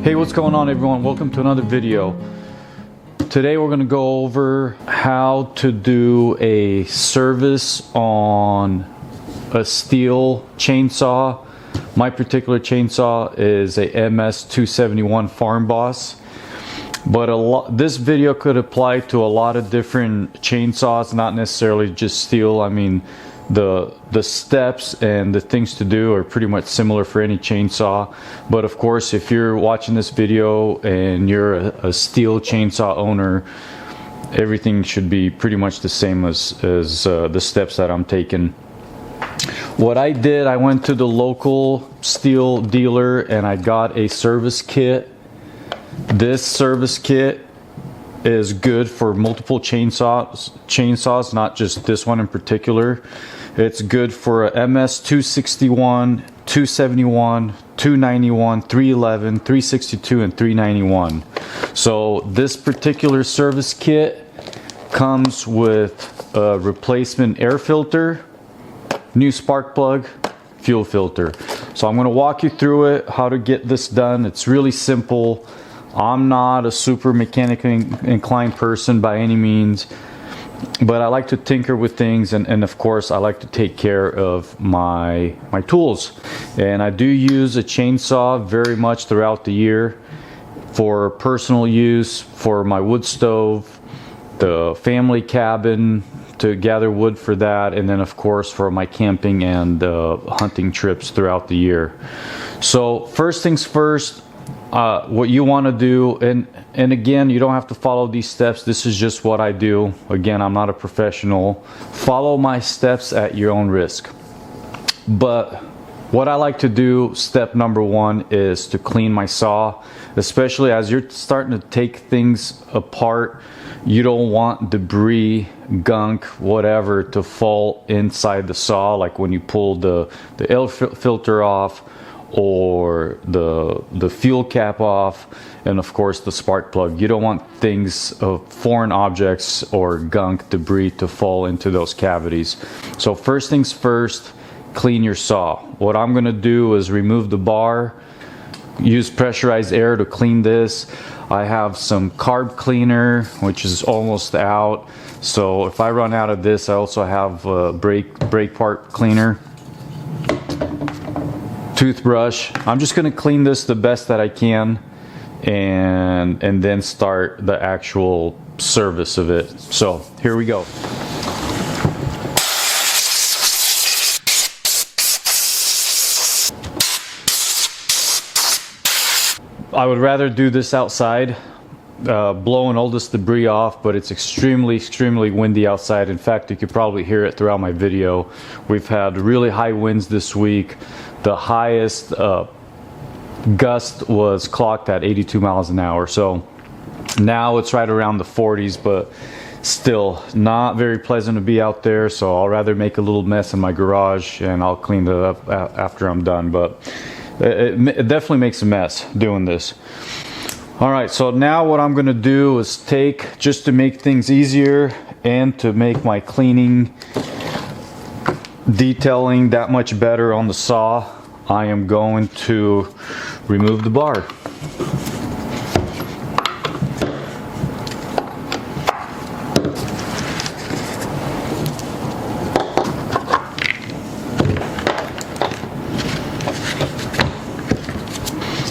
Hey, what's going on everyone? Welcome to another video. Today we're going to go over how to do a service on a Stihl chainsaw. My particular chainsaw is a MS 271 Farm Boss, but this video could apply to a lot of different chainsaws, not necessarily just Stihl. I mean, the steps and the things to do are pretty much similar for any chainsaw, but of course if you're watching this video and you're a Stihl chainsaw owner, everything should be pretty much the same as the steps that I'm taking. What I did, I went to the local Stihl dealer and I got a service kit. This service kit is good for multiple chainsaws, not just this one in particular. It's good for a MS 261, 271, 291, 311, 362, and 391. So this particular service kit comes with a replacement air filter, new spark plug, fuel filter. So I'm going to walk you through it, how to get this done. It's really simple. I'm not a super mechanically inclined person by any means, but I like to tinker with things, and of course I like to take care of my tools. And I do use a chainsaw very much throughout the year for personal use, for my wood stove, the family cabin, to gather wood for that, and then of course for my camping and hunting trips throughout the year. So first things first, what you want to do, and again, you don't have to follow these steps. This is just what I do. Again, I'm not a professional. Follow my steps at your own risk. But what I like to do, step number one, is to clean my saw. Especially as you're starting to take things apart, you don't want debris, gunk, whatever to fall inside the saw, like when you pull the air filter off, or the fuel cap off, and of course the spark plug. You don't want things of foreign objects or gunk, debris to fall into those cavities. So first things first, clean your saw. What I'm going to do is remove the bar, use pressurized air to clean this. I have some carb cleaner, which is almost out, so if I run out of this, I also have a brake part cleaner, toothbrush. I'm just going to clean this the best that I can, and then start the actual service of it. So here we go. I would rather do this outside, blowing all this debris off, but it's extremely windy outside. In fact, you could probably hear it throughout my video. We've had really high winds this week. The highest gust was clocked at 82 miles an hour. So now it's right around the 40s, but still not very pleasant to be out there. So I'll rather make a little mess in my garage and I'll clean it up after I'm done. But it definitely makes a mess doing this. All right, so now what I'm going to do is take, just to make things easier and to make my cleaning, detailing that much better on the saw, I am going to remove the bar.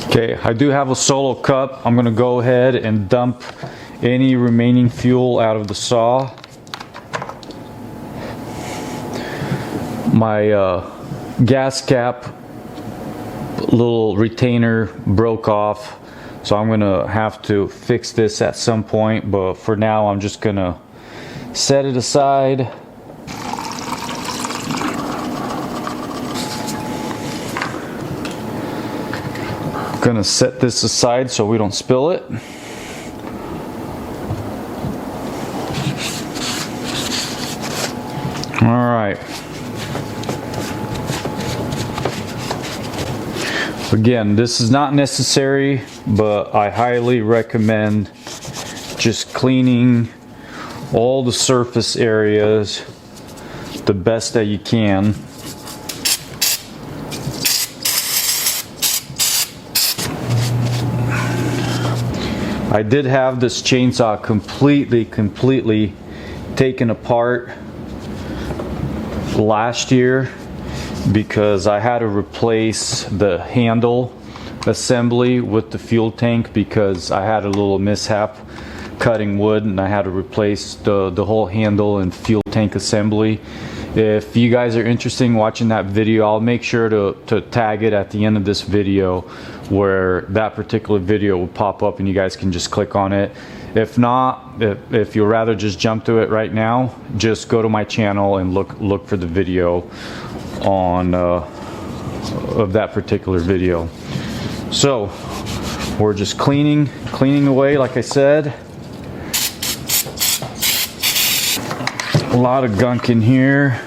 Okay, I do have a solo cup. I'm going to go ahead and dump any remaining fuel out of the saw. My gas cap little retainer broke off, so I'm going to have to fix this at some point, but for now I'm just going to set it aside. Gonna set this aside so we don't spill it. All right. Again, this is not necessary, but I highly recommend just cleaning all the surface areas the best that you can. I did have this chainsaw completely taken apart last year because I had to replace the handle assembly with the fuel tank because I had a little mishap cutting wood, and I had to replace the whole handle and fuel tank assembly. If you guys are interested in watching that video, I'll make sure to tag it at the end of this video, where that particular video will pop up and you guys can just click on it. If not, if you'd rather just jump to it right now, just go to my channel and look for the video on of that particular video. So we're just cleaning away, like I said. A lot of gunk in here.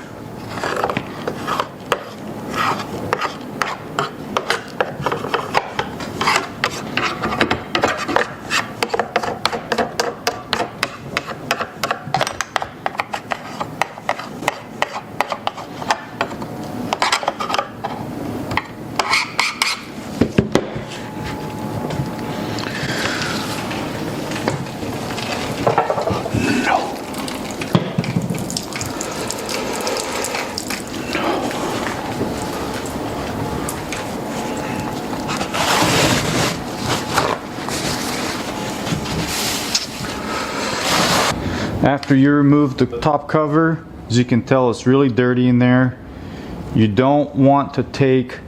After you remove the top cover, as you can tell, it's really dirty in there. You don't want to take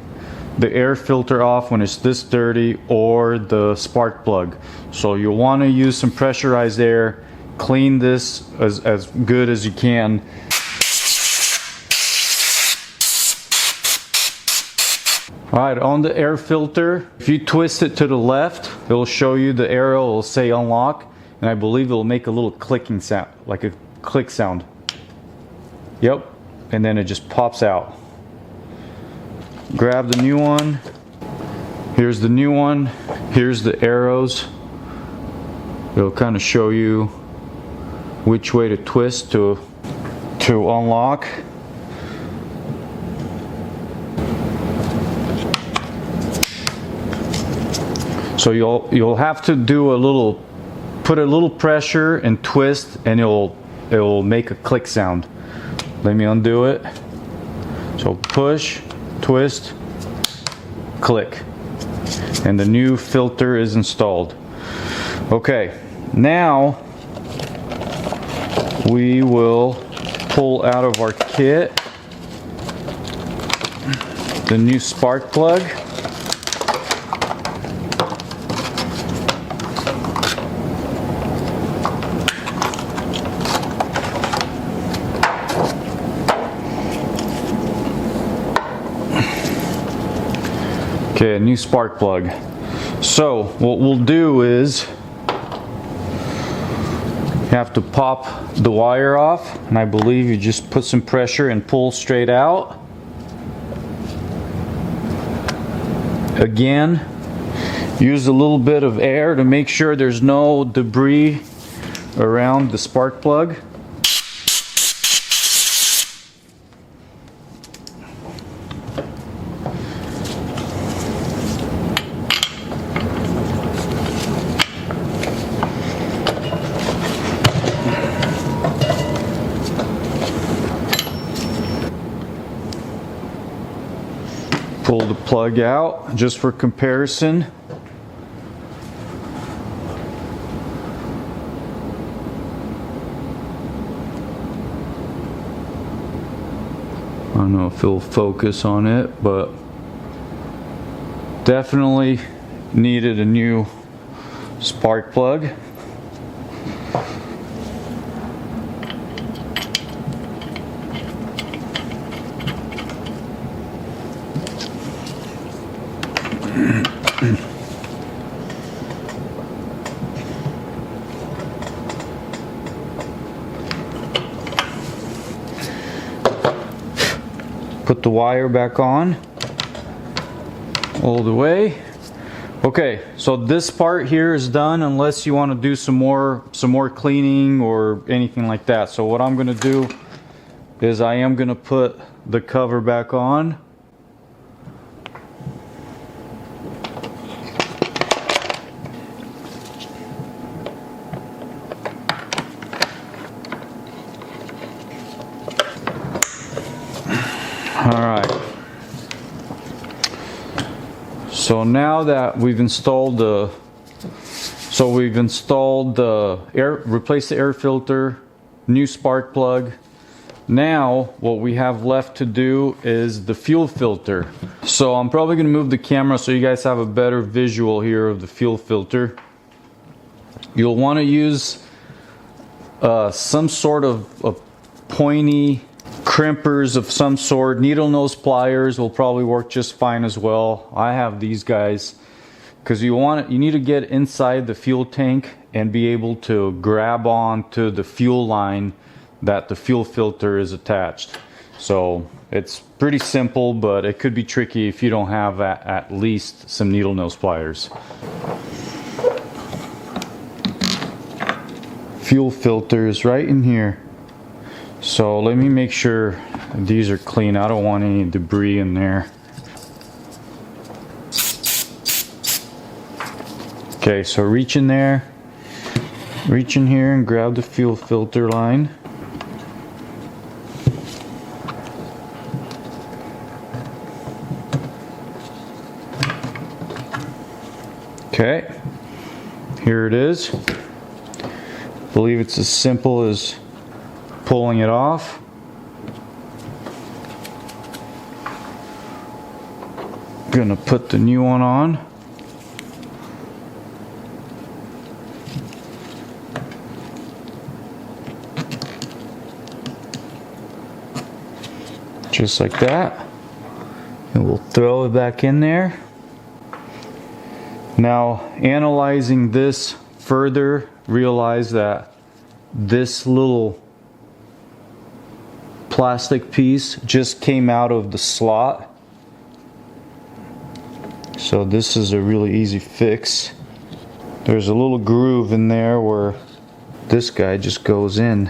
the air filter off when it's this dirty, or the spark plug. So you'll want to use some pressurized air, clean this as good as you can. Alright, on the air filter, if you twist it to the left, it'll show you the arrow, will say unlock. And I believe it'll make a little clicking sound, like a click sound. Yep, and then it just pops out. Grab the new one. Here's the new one. Here's the arrows. It'll kind of show you which way to twist to unlock. So you'll have to do put a little pressure and twist, and it'll make a click sound. Let me undo it. So push, twist, click, and the new filter is installed. Okay, now we will pull out of our kit the new spark plug. Okay, a new spark plug. So what we'll do is you have to pop the wire off, and I believe you just put some pressure and pull straight out. Again, use a little bit of air to make sure there's no debris around the spark plug. Pull the plug out just for comparison. I don't know if it'll focus on it, but definitely needed a new spark plug. Put the wire back on all the way. Okay, so this part here is done, unless you want to do some more cleaning or anything like that. So what I'm going to do is I am going to put the cover back on. So now that we've installed the replaced the air filter, new spark plug. Now what we have left to do is the fuel filter. So I'm probably going to move the camera so you guys have a better visual here of the fuel filter. You'll want to use some sort of pointy crimpers of some sort. Needle nose pliers will probably work just fine as well. I have these guys because you need to get inside the fuel tank and be able to grab on to the fuel line that the fuel filter is attached. So it's pretty simple, but it could be tricky if you don't have at least some needle nose pliers. Fuel filter is right in here. So let me make sure these are clean. I don't want any debris in there. Okay, so reach in there, reach in here and grab the fuel filter line. Okay, here it is. I believe it's as simple as pulling it off. Gonna put the new one on. Just like that. And we'll throw it back in there. Now, analyzing this further, realize that this little plastic piece just came out of the slot. So this is a really easy fix. There's a little groove in there where this guy just goes in.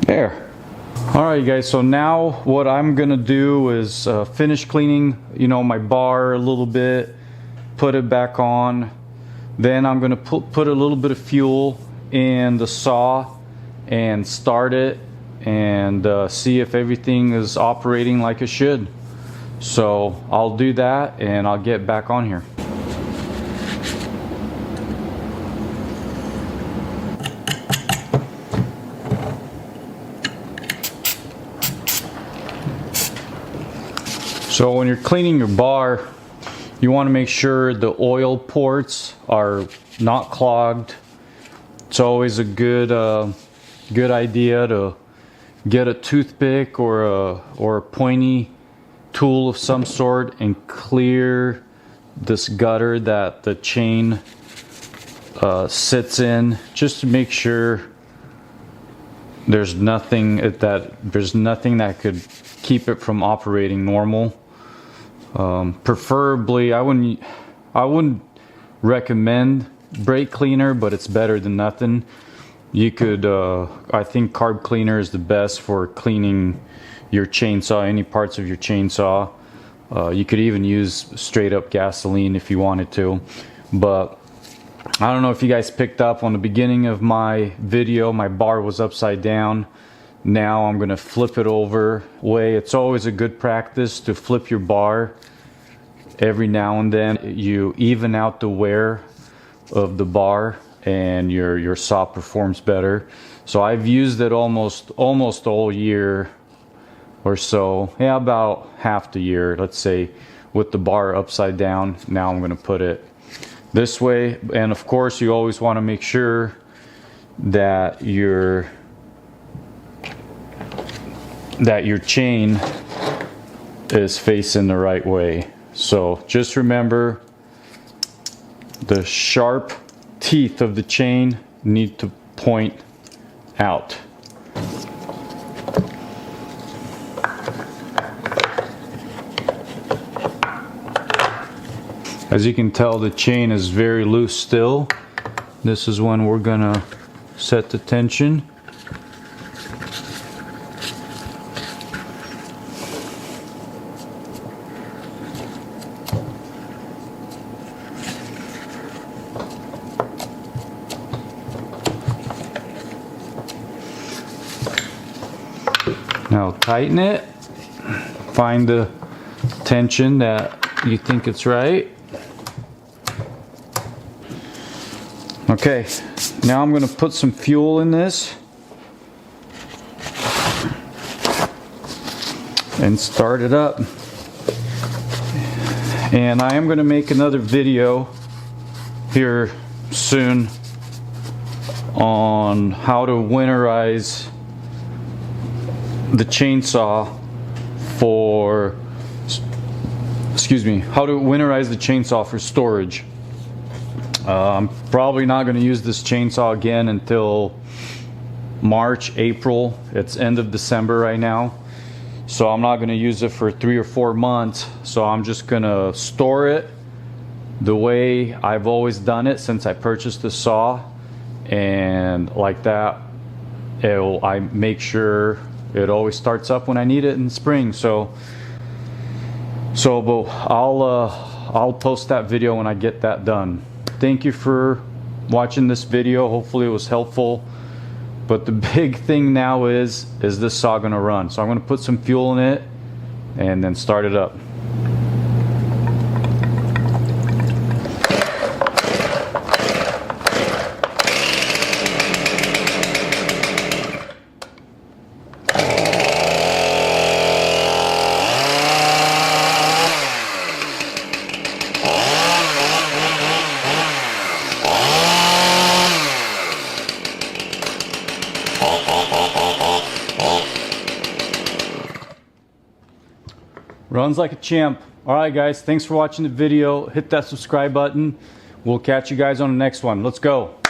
There. Alright guys, so now what I'm gonna do is finish cleaning, my bar a little bit, put it back on. Then I'm gonna put a little bit of fuel in the saw and start it and see if everything is operating like it should. So I'll do that and I'll get back on here. So when you're cleaning your bar, you want to make sure the oil ports are not clogged. It's always a good idea to get a toothpick or a pointy tool of some sort and clear this gutter that the chain sits in, just to make sure there's nothing that could keep it from operating normal. Preferably, I wouldn't recommend brake cleaner, but it's better than nothing. You could, I think carb cleaner is the best for cleaning your chainsaw, any parts of your chainsaw. You could even use straight up gasoline if you wanted to. But I don't know if you guys picked up on the beginning of my video, my bar was upside down. Now I'm gonna flip it over. It's always a good practice to flip your bar every now and then. You even out the wear of the bar and your saw performs better. So I've used it almost all year or so. Yeah, about half the year, let's say, with the bar upside down. Now I'm gonna put it this way. And of course you always want to make sure that your chain is facing the right way. So just remember, the sharp teeth of the chain need to point out. As you can tell, the chain is very loose still. This is when we're gonna set the tension. Now tighten it. Find the tension that you think it's right. Okay, now I'm going to put some fuel in this and start it up. And I am going to make another video here soon on how to winterize the chainsaw for, how to winterize the chainsaw for storage. I'm probably not going to use this chainsaw again until March, April. It's end of December right now. So I'm not going to use it for 3 or 4 months. So I'm just going to store it the way I've always done it since I purchased the saw. And like that, I make sure it always starts up when I need it in spring. But I'll post that video when I get that done. Thank you for watching this video. Hopefully it was helpful. But the big thing now is this saw gonna run? So I'm gonna put some fuel in it and then start it up. Runs like a champ. Alright guys, thanks for watching the video. Hit that subscribe button. We'll catch you guys on the next one. Let's go.